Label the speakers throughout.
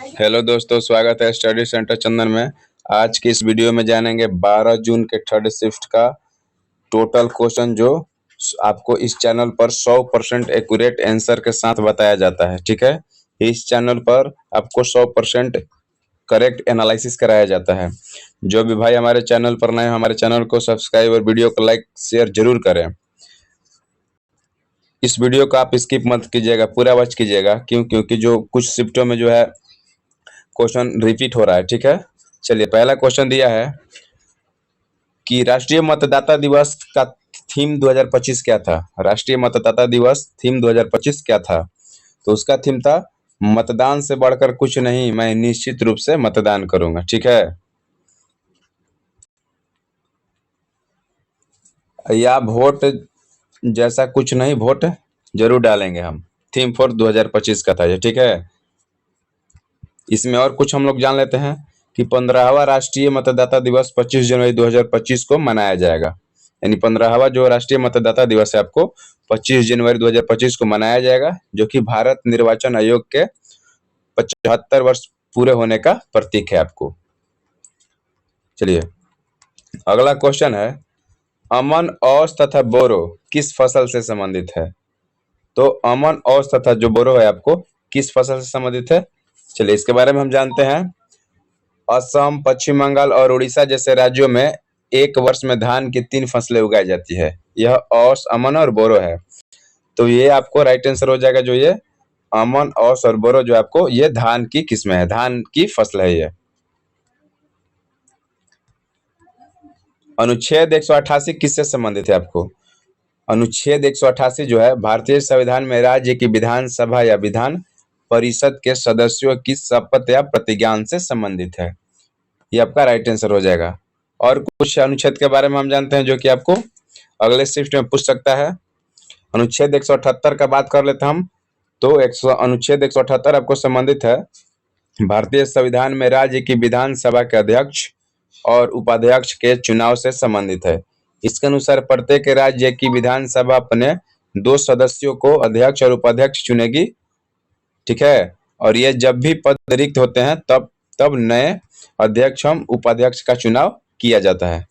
Speaker 1: Hello दोस्तों, स्वागत है स्टडी सेंटर चंदन में। आज की इस वीडियो में जानेंगे 12 जून के थर्ड शिफ्ट का टोटल क्वेश्चन जो आपको इस चैनल पर 100% एक्यूरेट आंसर के साथ बताया जाता है। ठीक है, इस चैनल पर आपको 100% करेक्ट एनालिसिस कराया जाता है। जो भी भाई हमारे चैनल पर नए, हमारे चैनल को सब्सक्राइब और वीडियो को लाइक शेयर जरूर करें। इस वीडियो को आप स्किप मत कीजिएगा, पूरा वॉच कीजिएगा। क्योंकि जो कुछ शिफ्टों में जो है क्वेश्चन रिपीट हो रहा है। ठीक है, चलिए पहला क्वेश्चन दिया है कि राष्ट्रीय मतदाता दिवस का थीम 2025 क्या था। राष्ट्रीय मतदाता दिवस थीम 2025 क्या था? तो उसका थीम था मतदान से बढ़कर कुछ नहीं, मैं निश्चित रूप से मतदान करूंगा। ठीक है, या वोट जैसा कुछ नहीं, वोट जरूर डालेंगे हम। थीम फॉर 2025 का था ये। ठीक है, इसमें और कुछ हम लोग जान लेते हैं कि 15वां राष्ट्रीय मतदाता दिवस 25 जनवरी 2025 को मनाया जाएगा। यानी 15वां जो राष्ट्रीय मतदाता दिवस है आपको 25 जनवरी 2025 को मनाया जाएगा, जो कि भारत निर्वाचन आयोग के 75 वर्ष पूरे होने का प्रतीक है आपको। चलिए अगला क्वेश्चन है, अमन, औस तथा बोरो किस फसल से संबंधित है? तो अमन, औस तथा जो बोरो है आपको किस फसल से संबंधित है? चलिए इसके बारे में हम जानते हैं। असम, पश्चिम बंगाल और उड़ीसा जैसे राज्यों में एक वर्ष में धान की 3 फसलें उगाई जाती है। यह औस, अमन और बोरो है। तो ये आपको राइट आंसर हो जाएगा। जो ये अमन, औस और बोरो जो आपको ये धान की किस्में है, धान की फसल है ये। अनुच्छेद 188 किससे संबंधित है आपको? अनुच्छेद 188 जो है भारतीय संविधान में राज्य की विधानसभा या विधान परिषद के सदस्यों की शपथ या प्रतिज्ञान से संबंधित है। ये आपका राइट आंसर हो जाएगा। और कुछ अनुच्छेद के बारे में हम जानते हैं जो कि आपको अगले शिफ्ट में पूछ सकता है। अनुच्छेद 178 का बात कर लेते हम। तो अनुच्छेद 178 आपको संबंधित है भारतीय संविधान में राज्य की विधानसभा के अध्यक्ष और उपाध्यक्ष के चुनाव से संबंधित है। इसके अनुसार प्रत्येक राज्य की विधानसभा अपने 2 सदस्यों को अध्यक्ष और उपाध्यक्ष चुनेगी। ठीक है, और ये जब भी पद रिक्त होते हैं तब नए अध्यक्ष हम उपाध्यक्ष का चुनाव किया जाता है।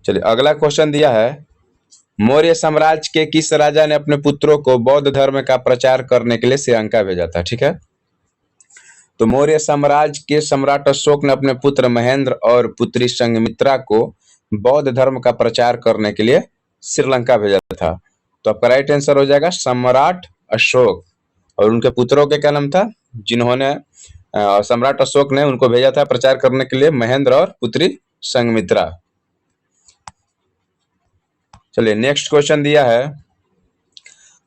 Speaker 1: चलिए अगला क्वेश्चन दिया है, मौर्य साम्राज्य के किस राजा ने अपने पुत्रों को बौद्ध धर्म का प्रचार करने के लिए श्रीलंका भेजा था? ठीक है, तो मौर्य साम्राज्य के सम्राट अशोक ने अपने पुत्र महेंद्र और पुत्री संघमित्रा को बौद्ध धर्म का प्रचार करने के लिए श्रीलंका भेजा था। तो आपका राइट आंसर हो जाएगा सम्राट अशोक। और उनके पुत्रों के क्या नाम था जिन्होंने सम्राट अशोक ने उनको भेजा था प्रचार करने के लिए? महेंद्र और पुत्री संघमित्रा। चलिए नेक्स्ट क्वेश्चन दिया है,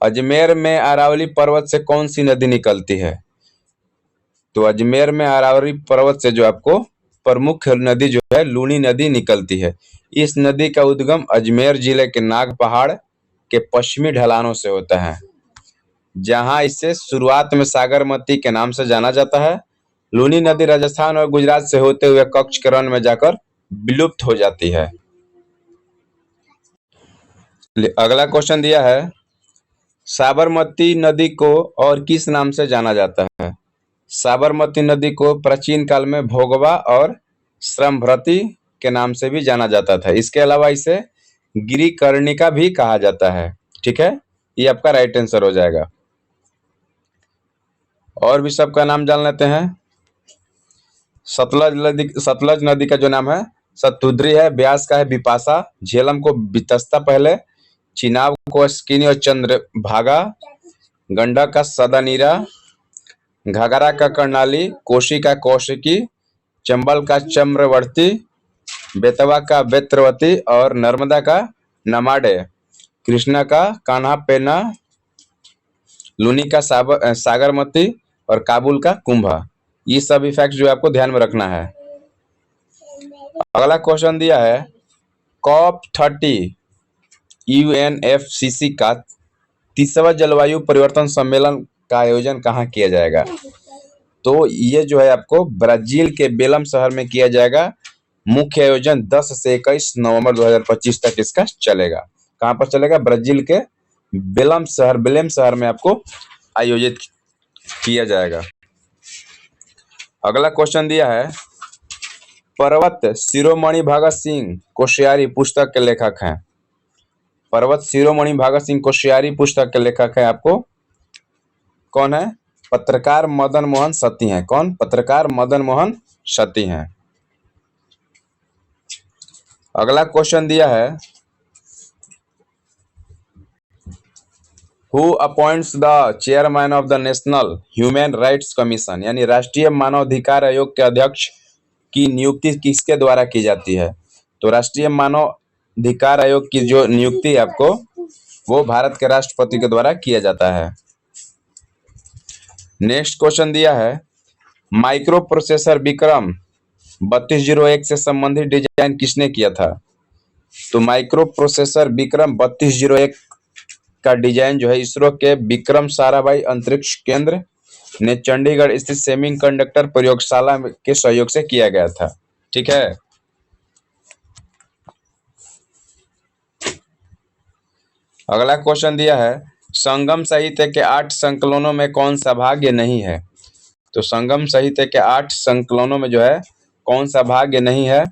Speaker 1: अजमेर में अरावली पर्वत से कौन सी नदी निकलती है? तो अजमेर में अरावली पर्वत से जो आपको प्रमुख नदी जो है लूनी नदी निकलती है। इस नदी का उद्गम अजमेर जिले के नाग पहाड़ के पश्चिमी ढलानों से होता है, जहां इसे शुरुआत में सागरमती के नाम से जाना जाता है। लूनी नदी राजस्थान और गुजरात से होते हुए कच्छकरण में जाकर विलुप्त हो जाती है। अगला क्वेश्चन दिया है, साबरमती नदी को और किस नाम से जाना जाता है? साबरमती नदी को प्राचीन काल में भोगवा और श्रमभृति के नाम से भी जाना जाता था। इसके अलावा इसे गिरिकर्णिका भी कहा जाता है। ठीक है, ये आपका राइट आंसर हो जाएगा। और भी सबका नाम जान लेते हैं। सतलज नदी का जो नाम है सतुद्री है, ब्यास का है बिपाशा, झेलम को बितस्ता पहले, चिनाब को अस्किनी और चंद्रभागा, गंडक का सदानीरा, घाघरा का कर्णाली, कोशी का कौशिकी, चंबल का चम्रवर्ती, बेतवा का बेत्रवती और नर्मदा का नमाडे, कृष्णा का कान्हा पेना, लूनी का सागरमती और काबुल का कुंभा। ये सब इफेक्ट जो आपको ध्यान में रखना है। अगला क्वेश्चन दिया है, COP30 UNFCCC का 30वां जलवायु परिवर्तन सम्मेलन का आयोजन कहाँ किया जाएगा? तो ये जो है आपको ब्राजील के बेलम शहर में किया जाएगा। मुख्य आयोजन 10 से 21 नवंबर 2025 तक इसका चलेगा। कहाँ पर चलेगा? ब्राजील के बेलम शहर में आपको आयोजित किया जाएगा। अगला क्वेश्चन दिया है, पर्वत शिरोमणि भगत सिंह कोश्यारी पुस्तक के लेखक हैं। पर्वत शिरोमणि भगत सिंह कोश्यारी पुस्तक के लेखक है आपको कौन है? पत्रकार मदन मोहन सती हैं। कौन? पत्रकार मदन मोहन सती हैं। अगला क्वेश्चन दिया है, who appoints the chairman of the national human rights commission, यानी राष्ट्रीय मानवाधिकार आयोग के अध्यक्ष की नियुक्ति किसके द्वारा की जाती है? तो राष्ट्रीय मानवाधिकार आयोग की जो नियुक्ति है आपको, वो भारत के राष्ट्रपति के द्वारा किया जाता है। नेक्स्ट क्वेश्चन दिया है, माइक्रो प्रोसेसर विक्रम 3201 से संबंधित डिजाइन किसने किया था? तो माइक्रो प्रोसेसर विक्रम 3201 का डिजाइन जो है इसरो के विक्रम साराभाई अंतरिक्ष केंद्र ने चंडीगढ़ स्थित सेमीकंडक्टर प्रयोगशाला के सहयोग से किया गया था। ठीक है। अगला क्वेश्चन दिया है, संगम साहित्य के 8 संकलनों में कौन सा भाग्य नहीं है? तो संगम साहित्य के 8 संकलनों में जो है कौन सा भाग्य नहीं है?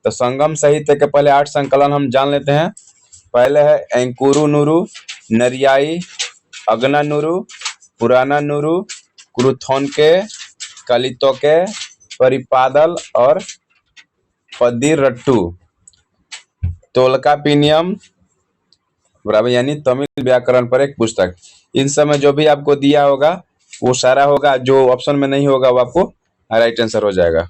Speaker 1: तो संगम साहित्य के पहले 8 संकलन हम जान लेते हैं। पहले है एंकुरु नुरु, नरियाई, अगना नुरु, पुराना नुरु, कुरुथोनके, कलितोके, परिपादल और पद्दीरट्टू। तोल्कापिनियम बराबर यानी तमिल व्याकरण पर एक पुस्तक। इन सब में जो भी आपको दिया होगा वो सारा होगा, जो ऑप्शन में नहीं होगा वो आपको राइट आंसर हो जाएगा।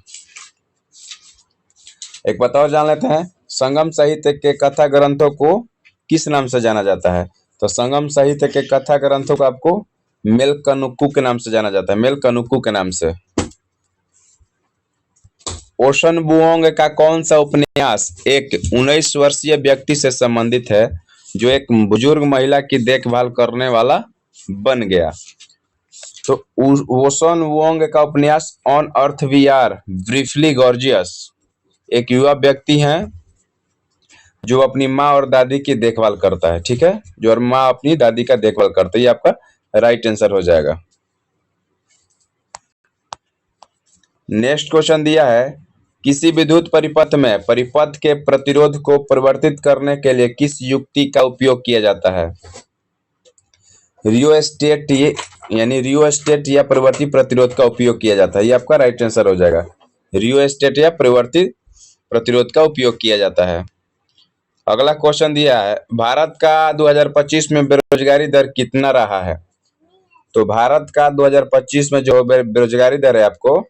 Speaker 1: एक बात और जान लेते हैं, संगम साहित्य के कथा ग्रंथों को किस नाम से जाना जाता है? तो संगम साहित्य के कथा ग्रंथों को आपको मेलकनुक्कु के नाम से जाना जाता है, मेलकनुक्कु के नाम से। ओशन बुओंग का कौन सा उपन्यास एक 19 वर्षीय व्यक्ति से संबंधित है जो एक बुजुर्ग महिला की देखभाल करने वाला बन गया? तो ओशन वुओंग का उपन्यास on earth we are briefly gorgeous. एक युवा व्यक्ति हैं जो अपनी माँ और दादी की देखभाल करता है। ठीक है, जो माँ अपनी दादी का देखभाल करता है, ये आपका राइट आंसर हो जाएगा। नेक्स्ट क्वेश्चन दिया है, किसी विद्युत परिपथ में परिपथ के प्रतिरोध को परिवर्तित करने के लिए किस युक्ति का उपयोग किया जाता है? रियोस्टेट, यानी रियोस्टेट या परिवर्ती प्रतिरोध का उपयोग किया जाता है। ये आपका राइट आंसर हो जाएगा। रियोस्टेट या परिवर्ती प्रतिरोध का उपयोग किया जाता है। अगला क्वेश्चन दिया है, भारत का 2025 में बेरोजगारी दर कितना रहा है? तो भारत का 2025 में जो बेरोजगारी दर है आपको,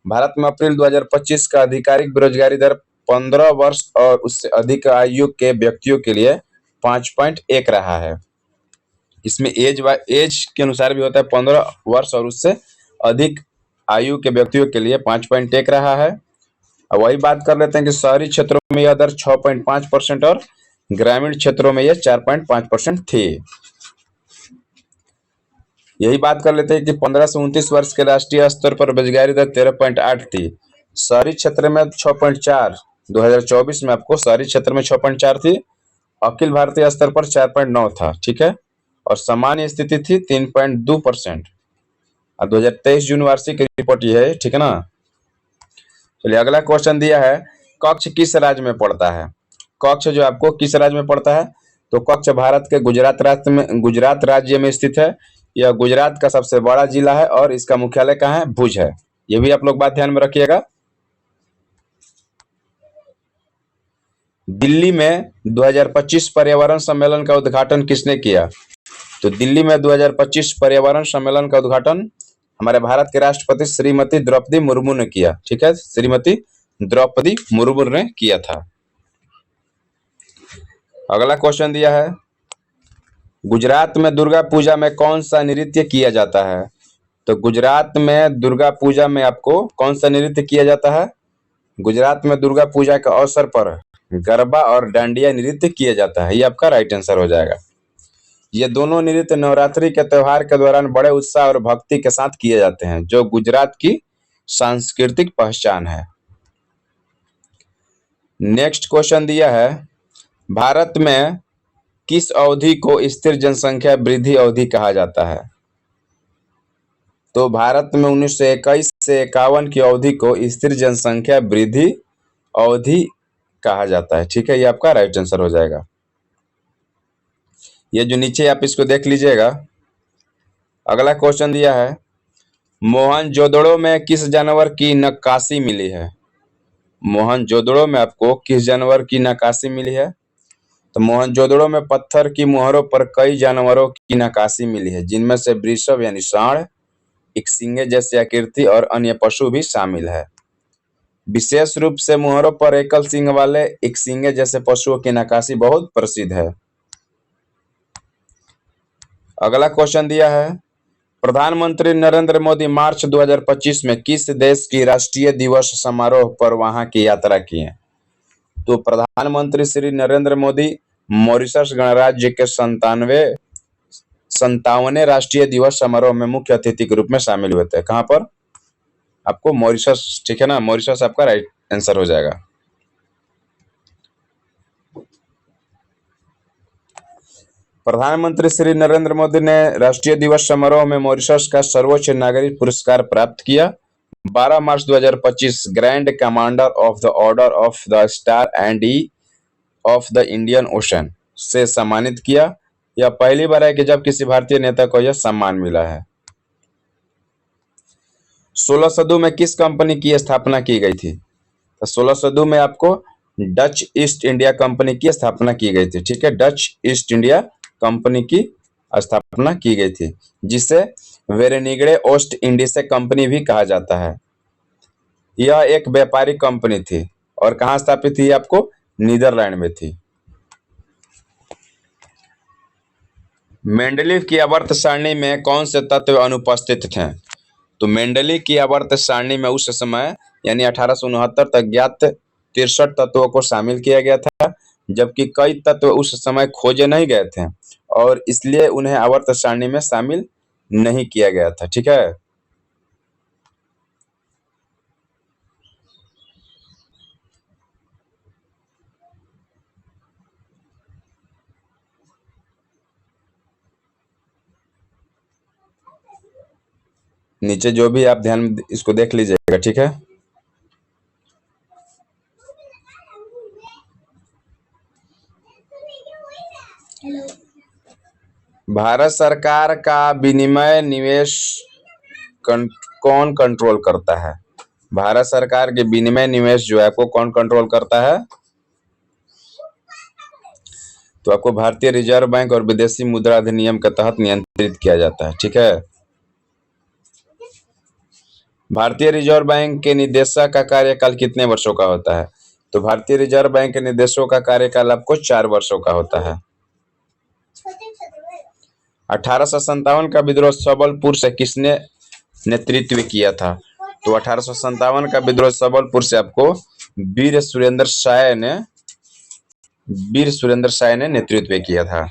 Speaker 1: भारत में अप्रैल 2025 का आधिकारिक बेरोजगारी दर 15 वर्ष और उससे अधिक आयु के व्यक्तियों के लिए 5.1 रहा है। इसमें एज के अनुसार भी होता है, 15 वर्ष और उससे अधिक आयु के व्यक्तियों के लिए 5.1 रहा है। अब वही बात कर लेते हैं कि शहरी क्षेत्रों में यह दर 6.5% और ग्रामीण क्षेत्रों में यह 4.5% थी। यही बात कर लेते हैं कि 15 से 29 वर्ष के राष्ट्रीय स्तर पर बेरोजगारी दर 13.8 थी। शहरी क्षेत्र में 6.4, 2024 में आपको शहरी क्षेत्र में 6.4 थी, अखिल भारतीय स्तर पर 4.9 था। ठीक है, और सामान्य स्थिति थी 3.2%। 2023 जून वार्षिक रिपोर्ट ये है। ठीक है ना। चलिए अगला क्वेश्चन दिया है, कच्छ किस राज्य में पड़ता है? कच्छ जो आपको किस राज्य में पड़ता है? तो कच्छ भारत के गुजरात राज्य में स्थित है। यह गुजरात का सबसे बड़ा जिला है और इसका मुख्यालय कहाँ है? भुज है। ये भी आप लोग बात ध्यान में रखिएगा। दिल्ली में 2025 पर्यावरण सम्मेलन का उद्घाटन किसने किया? तो दिल्ली में 2025 पर्यावरण सम्मेलन का उद्घाटन हमारे भारत के राष्ट्रपति श्रीमती द्रौपदी मुर्मू ने किया। ठीक है, श्रीमती द्रौपदी मुर्मू ने किया था। अगला क्वेश्चन दिया है, गुजरात में दुर्गा पूजा में कौन सा नृत्य किया जाता है? तो गुजरात में दुर्गा पूजा में आपको कौन सा नृत्य किया जाता है? गुजरात में दुर्गा पूजा के अवसर पर गरबा और डांडिया नृत्य किया जाता है। ये आपका राइट आंसर हो जाएगा। ये दोनों नृत्य नवरात्रि के त्योहार के दौरान बड़े उत्साह और भक्ति के साथ किए जाते हैं, जो गुजरात की सांस्कृतिक पहचान है। नेक्स्ट क्वेश्चन दिया है, भारत में किस अवधि को स्थिर जनसंख्या वृद्धि अवधि कहा जाता है? तो भारत में 1921 से 51 की अवधि को स्थिर जनसंख्या वृद्धि अवधि कहा जाता है। ठीक है, ये आपका राइट आंसर हो जाएगा। ये जो नीचे आप इसको देख लीजिएगा। अगला क्वेश्चन दिया है, मोहनजोदड़ो में किस जानवर की नक्काशी मिली है? मोहनजोदड़ो में आपको किस जानवर की नक्काशी मिली है? तो मोहनजोदड़ो में पत्थर की मोहरों पर कई जानवरों की नक्काशी मिली है, जिनमें से वृषभ यानी सांड, इकसिंगे जैसी आकृति और अन्य पशु भी शामिल है। विशेष रूप से मोहरों पर एकल सींग वाले इकसिंगे जैसे पशुओं की नक्काशी बहुत प्रसिद्ध है। अगला क्वेश्चन दिया है, प्रधानमंत्री नरेंद्र मोदी मार्च 2025 में किस देश की राष्ट्रीय दिवस समारोह पर वहां की यात्रा किए? तो प्रधानमंत्री श्री नरेंद्र मोदी मॉरिशस गणराज्य के 57वें राष्ट्रीय दिवस समारोह में मुख्य अतिथि के रूप में शामिल हुए थे। कहां पर? आपको मॉरिशस, ठीक है ना, मॉरिशस आपका राइट आंसर हो जाएगा। प्रधानमंत्री श्री नरेंद्र मोदी ने राष्ट्रीय दिवस समारोह में मॉरिशस का सर्वोच्च नागरिक पुरस्कार प्राप्त किया। 12 मार्च 2025 grand commander of the order of the star and E of the Indian ocean से सम्मानित किया। यह पहली बार है कि जब किसी भारतीय नेता को यह सम्मान मिला है। 16 सदी में किस कंपनी की स्थापना की गई थी? तो 16 सदी में आपको डच ईस्ट इंडिया कंपनी की स्थापना की गई थी। ठीक है, डच ईस्ट इंडिया कंपनी की स्थापना की गई थी, जिसे वेरेनिगड़े ओस्ट इंडीसे कंपनी भी कहा जाता है। यह एक व्यापारिक कंपनी थी और कहाँ स्थापित थी? आपको नीदरलैंड में थी। मेंडलीव की आवर्त सारणी में कौन से तत्व अनुपस्थित थे? तो मेंडलीव की आवर्त सारणी में उस समय यानी 1869 तक ज्ञात 63 तत्वों को शामिल किया गया था, जबकि कई तत्व उस समय खोजे नहीं गए थे और इसलिए उन्हें आवर्त सारणी में शामिल नहीं किया गया था। ठीक है, नीचे जो भी आप ध्यान इसको देख लीजिएगा। ठीक है, भारत सरकार का विनिमय निवेश कौन कंट्रोल करता है? भारत सरकार के विनिमय निवेश जो है आपको कौन कंट्रोल करता है? तो आपको भारतीय रिजर्व बैंक और विदेशी मुद्रा अधिनियम के तहत नियंत्रित किया जाता है। ठीक है, भारतीय रिजर्व बैंक के निदेशक का कार्यकाल कितने वर्षों का होता है? तो भारतीय रिजर्व बैंक के निदेशकों का कार्यकाल आपको 4 वर्षों का होता है। 1857 का विद्रोह सबलपुर से किसने नेतृत्व किया था? तो 1857 का विद्रोह सबलपुर से आपको वीर सुरेंद्र शाह ने नेतृत्व किया था।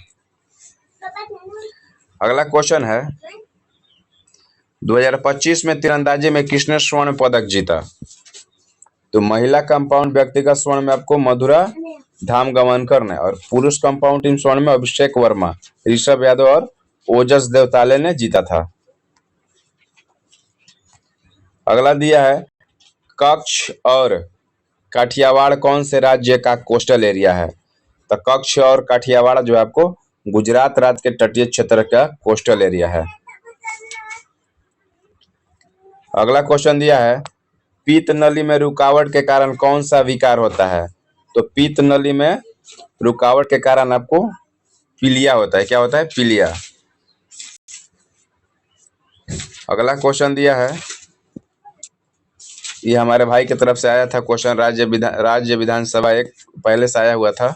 Speaker 1: अगला क्वेश्चन है, 2025 में तीरंदाजी में किसने स्वर्ण पदक जीता? तो महिला कंपाउंड व्यक्तिगत स्वर्ण में आपको मधुरा धामगवनकर ने और पुरुष कंपाउंड टीम स्वर्ण में अभिषेक वर्मा, ऋषभ यादव और ओजस देवताले ने जीता था। अगला दिया है, कच्छ और काठियावाड़ कौन से राज्य का कोस्टल एरिया है? तो कच्छ और काठियावाड़ जो है आपको गुजरात राज्य के तटीय क्षेत्र का कोस्टल एरिया है। अगला क्वेश्चन दिया है, पीत नली में रुकावट के कारण कौन सा विकार होता है? तो पीत नली में रुकावट के कारण आपको पीलिया होता है। क्या होता है? पीलिया। अगला क्वेश्चन दिया है, ये हमारे भाई की तरफ से आया था क्वेश्चन, राज्य विधानसभा एक पहले से आया हुआ था।